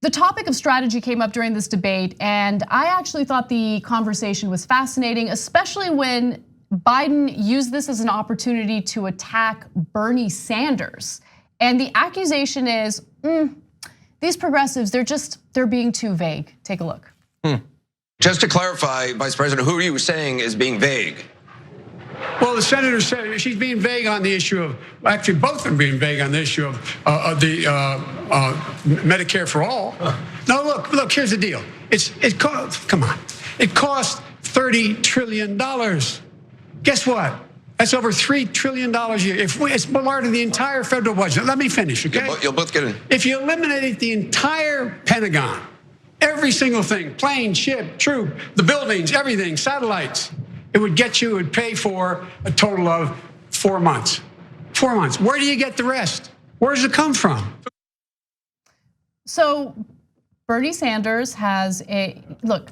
The topic of strategy came up during this debate, and I actually thought the conversation was fascinating, especially when Biden used this as an opportunity to attack Bernie Sanders. And the accusation is, these progressives, they're being too vague. Take a look. Just to clarify, Vice President, who are you saying is being vague? Well, the senator said she's being vague on the issue of, actually both of them being vague on the issue of the Medicare for all. No, look, here's the deal. It cost $30 trillion. Guess what? That's over $3 trillion a year. It's part of the entire federal budget. Let me finish, okay? You'll both get in. If you eliminated the entire Pentagon, every single thing, plane, ship, troop, the buildings, everything, satellites, it would pay for a total of 4 months. 4 months. Where do you get the rest? Where does it come from? So Bernie Sanders has look,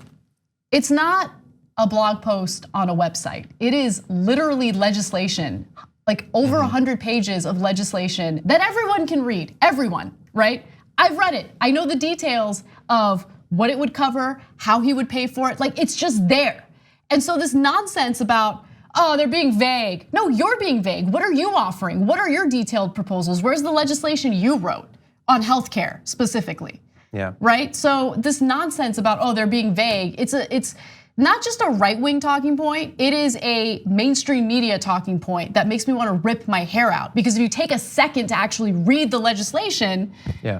it's not a blog post on a website. It is literally legislation, like over 100 pages of legislation that everyone can read, everyone, right? I've read it. I know the details of what it would cover, how he would pay for it. Like, it's just there. And so this nonsense about, they're being vague. No, you're being vague. What are you offering? What are your detailed proposals? Where's the legislation you wrote on healthcare specifically? Yeah. Right? So this nonsense about, they're being vague. It's not just a right-wing talking point, it is a mainstream media talking point that makes me want to rip my hair out. Because if you take a second to actually read the legislation,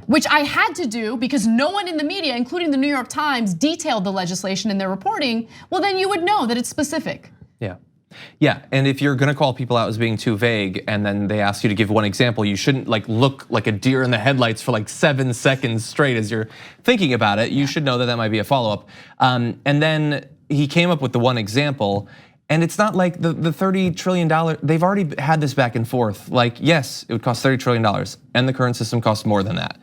which I had to do because no one in the media, including the New York Times, detailed the legislation in their reporting, well then you would know that it's specific. Yeah, and if you're gonna call people out as being too vague and then they ask you to give one example, you shouldn't look like a deer in the headlights for 7 seconds straight as you're thinking about it. You should know that might be a follow-up. And then he came up with the one example, and it's not like the $30 trillion, they've already had this back and forth. Yes, it would cost $30 trillion, and the current system costs more than that.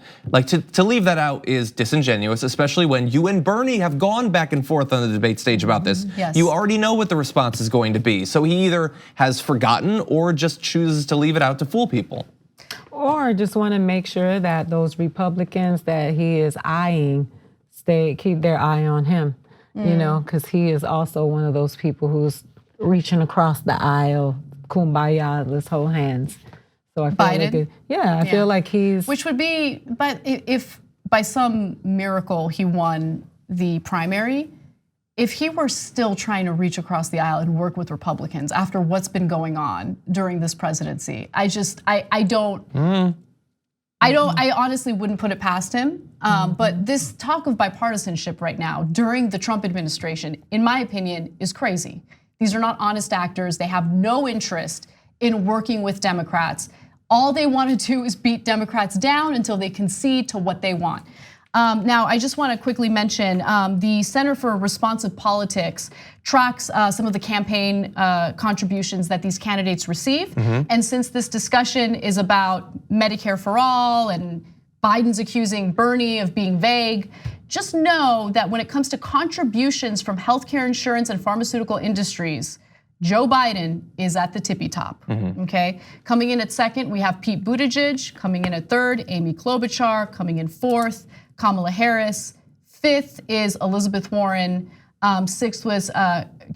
To leave that out is disingenuous, especially when you and Bernie have gone back and forth on the debate stage about this. Yes. You already know what the response is going to be. So he either has forgotten or just chooses to leave it out to fool people. Or just want to make sure that those Republicans that he is eyeing keep their eye on him. You know, because he is also one of those people who's reaching across the aisle, kumbaya, let's hold hands. So I feel Biden? I feel like he's... Which would be, but if by some miracle he won the primary, if he were still trying to reach across the aisle and work with Republicans after what's been going on during this presidency, I honestly wouldn't put it past him. But this talk of bipartisanship right now during the Trump administration, in my opinion, is crazy. These are not honest actors. They have no interest in working with Democrats. All they want to do is beat Democrats down until they concede to what they want. Now, I just want to quickly mention the Center for Responsive Politics tracks some of the campaign contributions that these candidates receive. And since this discussion is about Medicare for all and Biden's accusing Bernie of being vague, just know that when it comes to contributions from healthcare, insurance, and pharmaceutical industries, Joe Biden is at the tippy top, okay? Coming in at second, we have Pete Buttigieg. Coming in at third, Amy Klobuchar. Coming in fourth, Kamala Harris. Fifth is Elizabeth Warren. Sixth was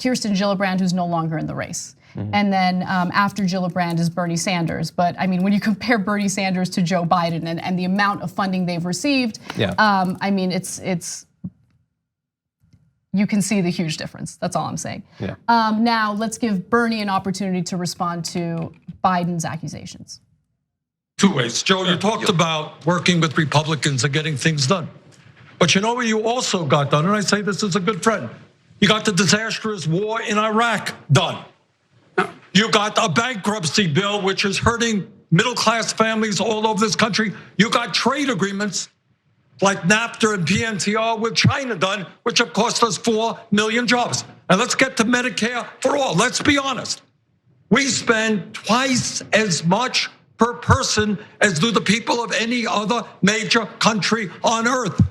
Kirsten Gillibrand, who's no longer in the race. And then after Gillibrand is Bernie Sanders. But I mean, when you compare Bernie Sanders to Joe Biden and the amount of funding they've received, I mean, it's you can see the huge difference. That's all I'm saying. Now let's give Bernie an opportunity to respond to Biden's accusations. Two ways. Joe, you talked about working with Republicans and getting things done. But you know what you also got done, and I say this as a good friend. You got the disastrous war in Iraq done. You got a bankruptcy bill, which is hurting middle-class families all over this country. You got trade agreements like NAFTA and PNTR with China done, which have cost us 4 million jobs. And let's get to Medicare for all. Let's be honest. We spend twice as much per person as do the people of any other major country on earth.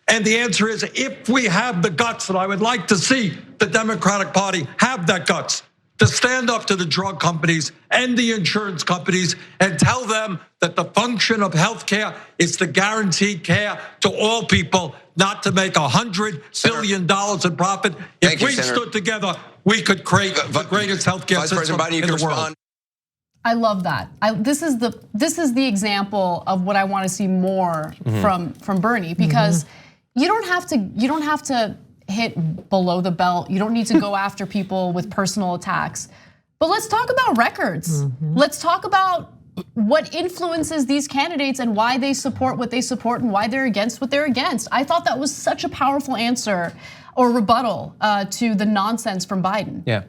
And the answer is, if we have the guts, and I would like to see the Democratic Party have that guts, to stand up to the drug companies and the insurance companies and tell them that the function of healthcare is to guarantee care to all people, not to make $100 billion in profit. If we stood together, we could create the greatest healthcare system in the world. I love that. This is the example of what I want to see more from Bernie, because you don't have to hit below the belt. You don't need to go after people with personal attacks. But let's talk about records. Let's talk about what influences these candidates and why they support what they support and why they're against what they're against. I thought that was such a powerful answer or rebuttal to the nonsense from Biden. Yeah.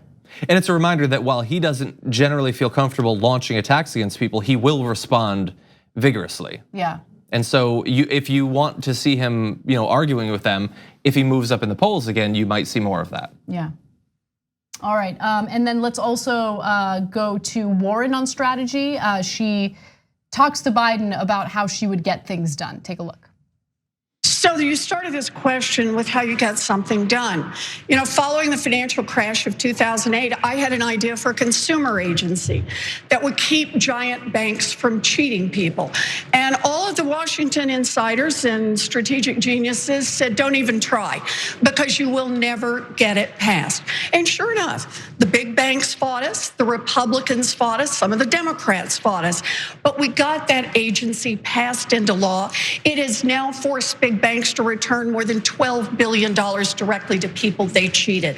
And it's a reminder that while he doesn't generally feel comfortable launching attacks against people, he will respond vigorously. Yeah. And so if you want to see him, arguing with them, if he moves up in the polls again, you might see more of that. Yeah. All right, and then let's also go to Warren on strategy. She talks to Biden about how she would get things done. Take a look. So you started this question with how you got something done. Following the financial crash of 2008, I had an idea for a consumer agency that would keep giant banks from cheating people. And all of the Washington insiders and strategic geniuses said, don't even try, because you will never get it passed. And sure enough, the big banks fought us, the Republicans fought us, some of the Democrats fought us, but we got that agency passed into law. It has now forced big banks to return more than $12 billion directly to people they cheated.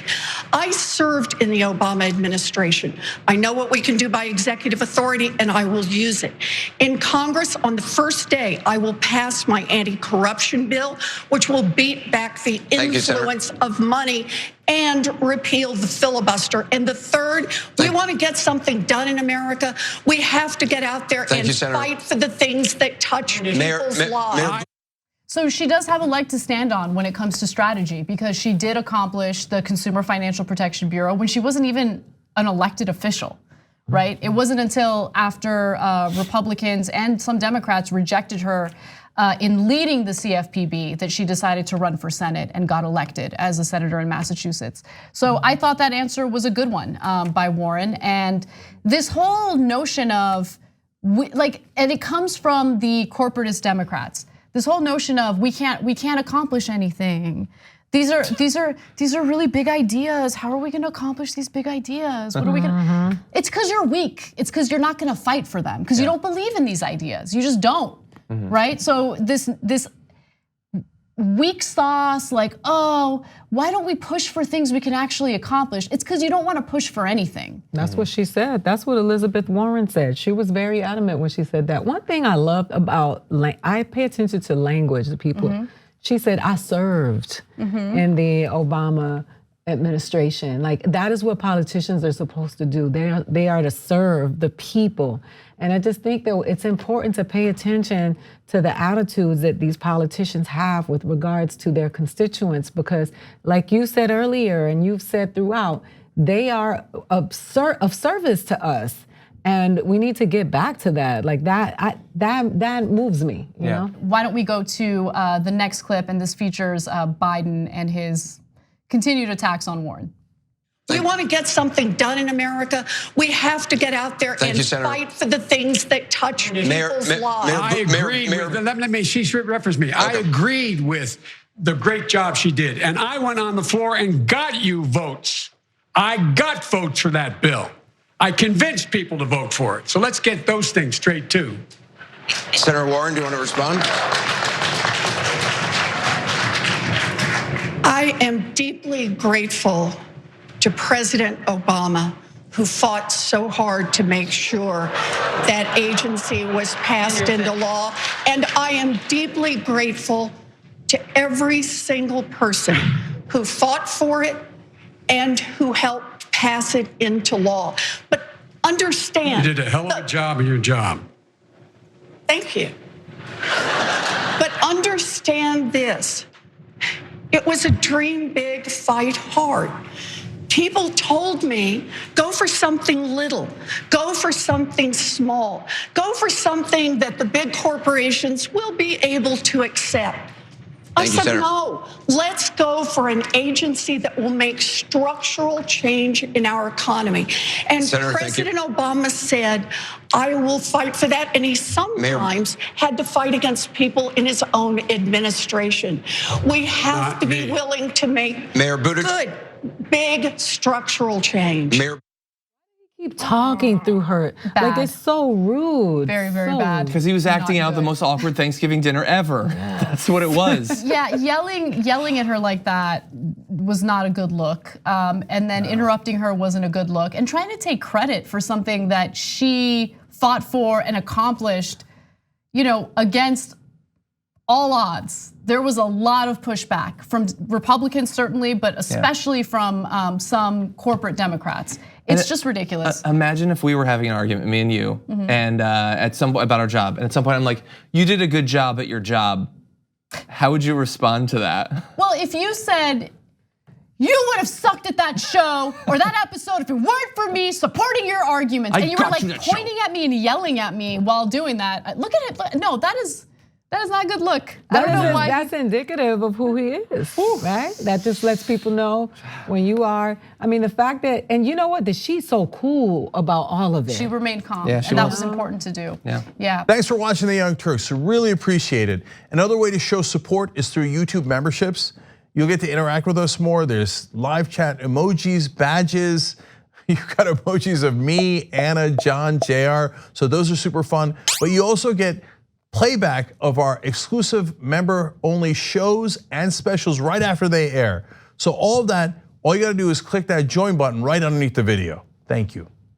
I served in the Obama administration. I know what we can do by executive authority, and I will use it. In Congress, on the first day, I will pass my anti-corruption bill, which will beat back the influence of money and repeal the filibuster. And the third, we want to get something done in America. We have to get out there and fight for the things that touch people's lives. So she does have a leg to stand on when it comes to strategy, because she did accomplish the Consumer Financial Protection Bureau when she wasn't even an elected official, right? It wasn't until after Republicans and some Democrats rejected her in leading the CFPB that she decided to run for Senate and got elected as a senator in Massachusetts. So I thought that answer was a good one by Warren. And this whole notion of, and it comes from the corporatist Democrats. This whole notion of we can't accomplish anything. These are really big ideas. How are we going to accomplish these big ideas? What are we going? It's because you're weak. It's because you're not going to fight for them, because you don't believe in these ideas. You just don't, right? So this weak sauce, why don't we push for things we can actually accomplish? It's because you don't want to push for anything. That's what she said. That's what Elizabeth Warren said. She was very adamant when she said that. One thing I loved about, I pay attention to language of people. She said, I served in the Obama administration. That is what politicians are supposed to do. They are to serve the people. And I just think that it's important to pay attention to the attitudes that these politicians have with regards to their constituents, because like you said earlier and you've said throughout, they are of service to us. And we need to get back to that. That moves me, you know? Why don't we go to the next clip, and this features Biden and his continued attacks on Warren. We want to get something done in America. We have to get out there and fight for the things that touch people's lives. I agree. Let me, she referenced me. I agreed with the great job she did. And I went on the floor and got you votes. I got votes for that bill. I convinced people to vote for it. So let's get those things straight too. Senator Warren, do you want to respond? I am deeply grateful to President Obama, who fought so hard to make sure that agency was passed into law. And I am deeply grateful to every single person who fought for it and who helped pass it into law. But understand— You did a hell of a job in your job. Thank you. But understand this. It was a dream big, fight hard. People told me, go for something little, go for something small, go for something that the big corporations will be able to accept. I Thank you, said, Senator. no, let's go for an agency that will make structural change in our economy. And Senator, thank you. President Obama said, I will fight for that. And he sometimes had to fight against people in his own administration. We have Not to be me. willing to make Mayor Buttigieg. good, big structural change. Mayor, Keep talking through her. Bad. Like it's so rude. Very, very so bad. Because he was acting out the good. most awkward Thanksgiving dinner ever. That's what it was. Yeah, yelling at her like that was not a good look. And then interrupting her wasn't a good look. And trying to take credit for something that she fought for and accomplished, against all odds. There was a lot of pushback from Republicans certainly, but especially from some corporate Democrats. It's just ridiculous. Imagine if we were having an argument, me and you, and at some point about our job, and at some point I'm like, "You did a good job at your job." How would you respond to that? Well, if you said you would have sucked at that show or that episode if it weren't for me supporting your arguments, and you were like pointing at me and yelling at me while doing that. Look at it. No, that is not a good look. I don't know why. That's indicative of who he is, right? That just lets people know when you are. I mean, the fact that, and you know what? That she's so cool about all of it. She remained calm, Yeah, she and that was. was important to do. Yeah. Thanks for watching the Young Turks. Really appreciate it. Another way to show support is through YouTube memberships. You'll get to interact with us more. There's live chat emojis, badges. You got emojis of me, Anna, John, JR. So those are super fun. But you also get playback of our exclusive member-only shows and specials right after they air. So all of that, all you gotta do is click that join button right underneath the video. Thank you.